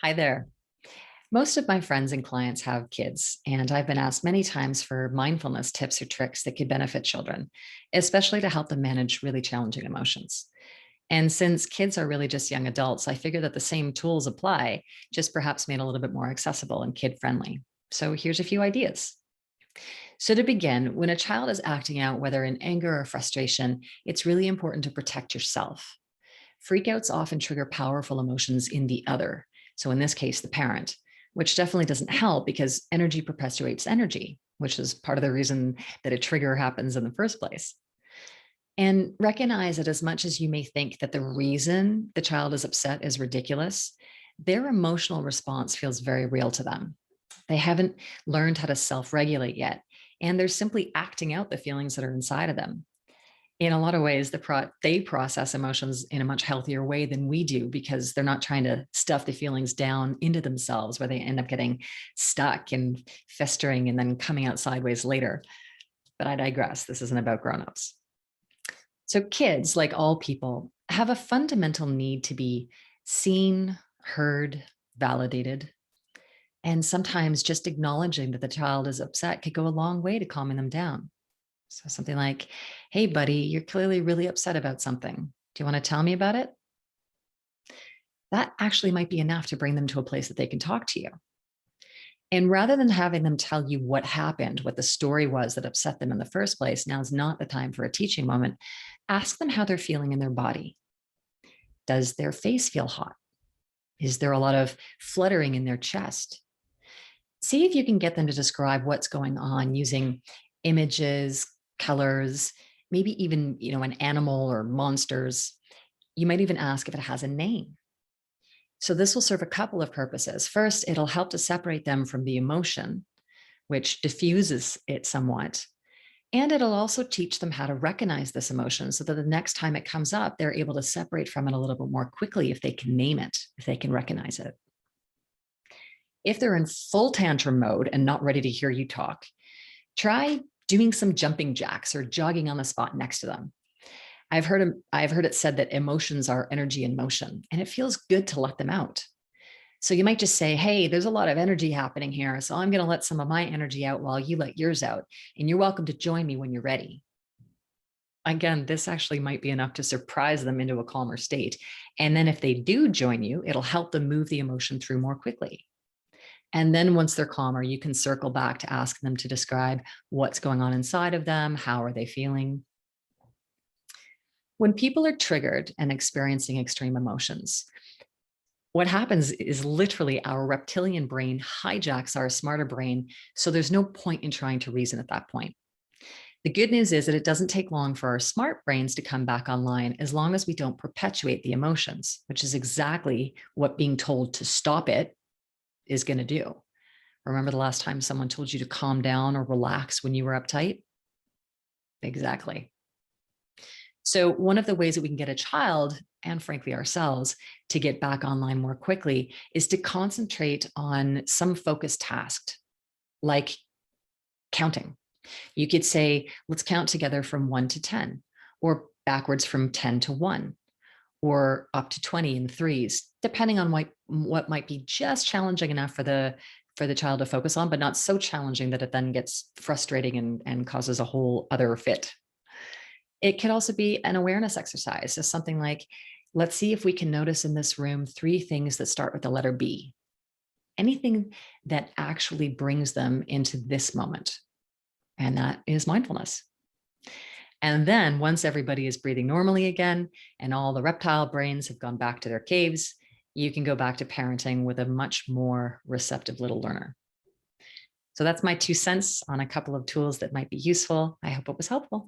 Hi there. Most of my friends and clients have kids, and I've been asked many times for mindfulness tips or tricks that could benefit children, especially to help them manage really challenging emotions. And since kids are really just young adults, I figure that the same tools apply, just perhaps made a little bit more accessible and kid friendly. So here's a few ideas. So, to begin, when a child is acting out, whether in anger or frustration, it's really important to protect yourself. Freakouts often trigger powerful emotions in the other. So, in this case, the parent, which definitely doesn't help because energy perpetuates energy, which is part of the reason that a trigger happens in the first place. And recognize that as much as you may think that the reason the child is upset is ridiculous, their emotional response feels very real to them. They haven't learned how to self regulate yet, and they're simply acting out the feelings that are inside of them. In a lot of ways, they process emotions in a much healthier way than we do because they're not trying to stuff the feelings down into themselves where they end up getting stuck and festering and then coming out sideways later. But I digress. This isn't about grown-ups. So kids, like all people, have a fundamental need to be seen, heard, validated. And sometimes just acknowledging that the child is upset could go a long way to calming them down. So something like, hey, buddy, you're clearly really upset about something. Do you want to tell me about it? That actually might be enough to bring them to a place that they can talk to you. And rather than having them tell you what happened, what the story was that upset them in the first place, now's not the time for a teaching moment. Ask them how they're feeling in their body. Does their face feel hot? Is there a lot of fluttering in their chest? See if you can get them to describe what's going on using images, colors, maybe even, an animal or monsters. You might even ask if it has a name. So this will serve a couple of purposes. First, it'll help to separate them from the emotion, which diffuses it somewhat. And it'll also teach them how to recognize this emotion so that the next time it comes up, they're able to separate from it a little bit more quickly if they can name it, if they can recognize it. If they're in full tantrum mode and not ready to hear you talk, try doing some jumping jacks or jogging on the spot next to them. I've heard it said that emotions are energy in motion, and it feels good to let them out. So you might just say, "Hey, there's a lot of energy happening here, so I'm going to let some of my energy out while you let yours out, and you're welcome to join me when you're ready." Again, this actually might be enough to surprise them into a calmer state. And then if they do join you, it'll help them move the emotion through more quickly. And then once they're calmer, you can circle back to ask them to describe what's going on inside of them, how are they feeling. When people are triggered and experiencing extreme emotions, what happens is literally our reptilian brain hijacks our smarter brain. So there's no point in trying to reason at that point. The good news is that it doesn't take long for our smart brains to come back online as long as we don't perpetuate the emotions, which is exactly what being told to stop it is going to do. Remember the last time someone told you to calm down or relax when you were uptight? Exactly. So, one of the ways that we can get a child and frankly ourselves to get back online more quickly is to concentrate on some focused task like counting. You could say, let's count together from 1 to 10, or backwards from 10 to 1, or up to 20 in threes, depending on what might be just challenging enough for the child to focus on, but not so challenging that it then gets frustrating and causes a whole other fit. It could also be an awareness exercise. So something like, let's see if we can notice in this room 3 things that start with the letter B. Anything that actually brings them into this moment. And that is mindfulness. And then once everybody is breathing normally again and all the reptile brains have gone back to their caves, you can go back to parenting with a much more receptive little learner. So that's my 2 cents on a couple of tools that might be useful. I hope it was helpful.